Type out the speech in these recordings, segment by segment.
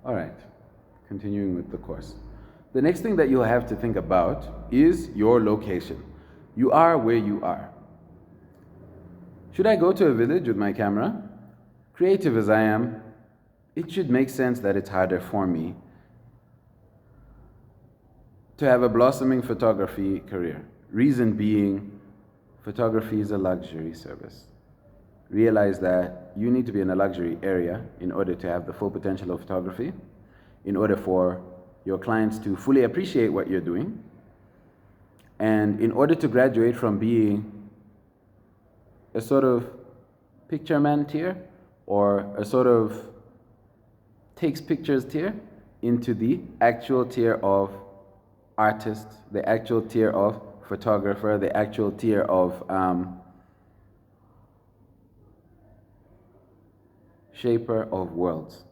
All right, continuing with the course. The next thing that you'll have to think about is your location. You are where you are. Should I go to a village with my camera? Creative as I am, it should make sense that it's harder for me to have a blossoming photography career. Reason being, photography is a luxury service. Realize that you need to be in a luxury area in order to have the full potential of photography, in order for your clients to fully appreciate what you're doing, and in order to graduate from being a sort of picture man tier or a sort of takes pictures tier into the actual tier of artist, the actual tier of photographer, the actual tier of shaper of worlds.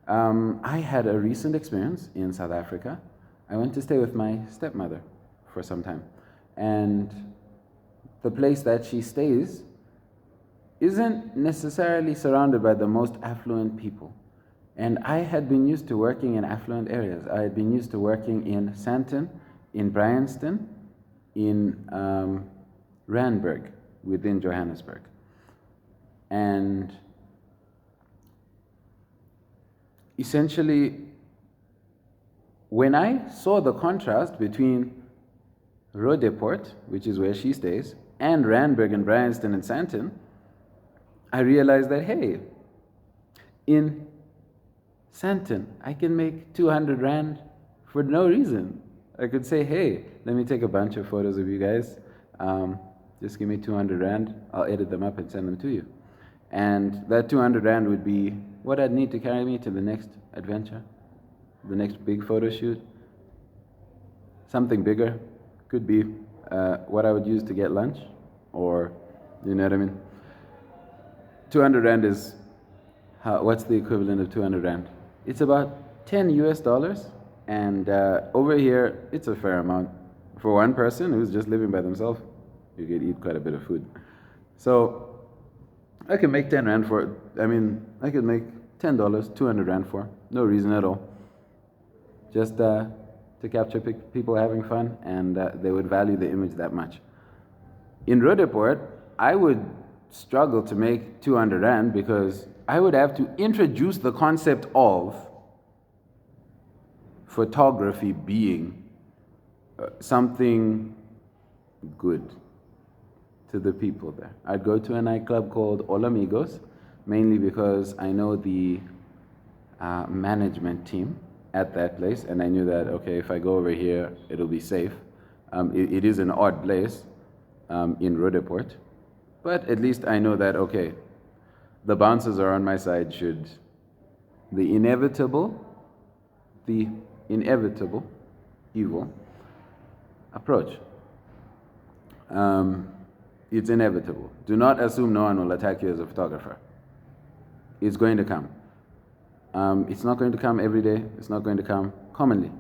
I had a recent experience in South Africa. I went to stay with my stepmother for some time. And the place that she stays isn't necessarily surrounded by the most affluent people. And I had been used to working in affluent areas. I had been used to working in Sandton, in Bryanston, in Randburg, within Johannesburg. And essentially, when I saw the contrast between Roodepoort, which is where she stays, and Randburg and Bryanston and Sandton, I realized that, hey, in Sandton, I can make 200 Rand for no reason. I could say, hey, let me take a bunch of photos of you guys. Just give me 200 Rand. I'll edit them up and send them to you. And that 200 Rand would be what I'd need to carry me to the next adventure, the next big photo shoot. Something bigger. Could be what I would use to get lunch, or, you know what I mean? 200 Rand is, what's the equivalent of 200 Rand? It's about 10 US dollars, and over here, it's a fair amount. For one person who's just living by themselves, you could eat quite a bit of food. So, I can make 10 Rand for it. I mean, I could make $10, 200 Rand for, no reason at all. Just to capture people having fun, and they would value the image that much. In Roodepoort, I would struggle to make 200 Rand because I would have to introduce the concept of photography being something good to the people there. I'd go to a nightclub called All Amigos, mainly because I know the management team at that place, and I knew that, okay, if I go over here, it'll be safe. It is an odd place in Roodepoort, but at least I know that, okay, the bouncers are on my side should the inevitable evil approach. It's inevitable. Do not assume no one will attack you as a photographer. It's going to come. It's not going to come every day. It's not going to come commonly.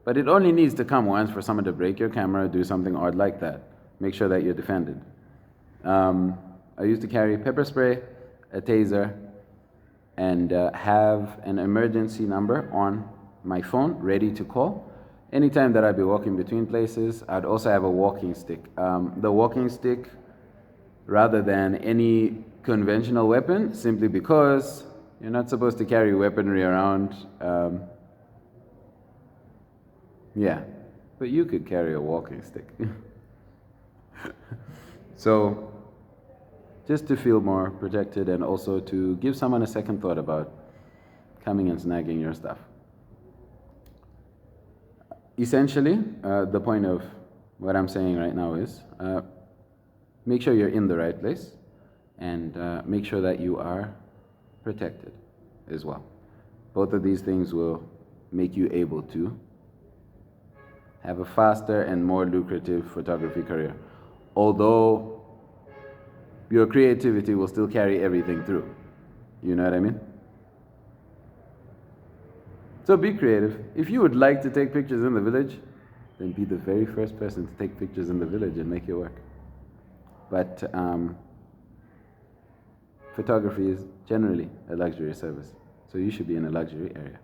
But it only needs to come once for someone to break your camera, do something odd like that. Make sure that you're defended. I used to carry pepper spray, a taser, and have an emergency number on my phone ready to call. Anytime that I'd be walking between places, I'd also have a walking stick. The walking stick, rather than any conventional weapon, simply because you're not supposed to carry weaponry around. Yeah, but you could carry a walking stick. So, just to feel more protected and also to give someone a second thought about coming and snagging your stuff. Essentially, the point of what I'm saying right now is make sure you're in the right place and make sure that you are protected as well. Both of these things will make you able to have a faster and more lucrative photography career. Although your creativity will still carry everything through. You know what I mean? So be creative. If you would like to take pictures in the village, then be the very first person to take pictures in the village and make it work. But photography is generally a luxury service. So you should be in a luxury area.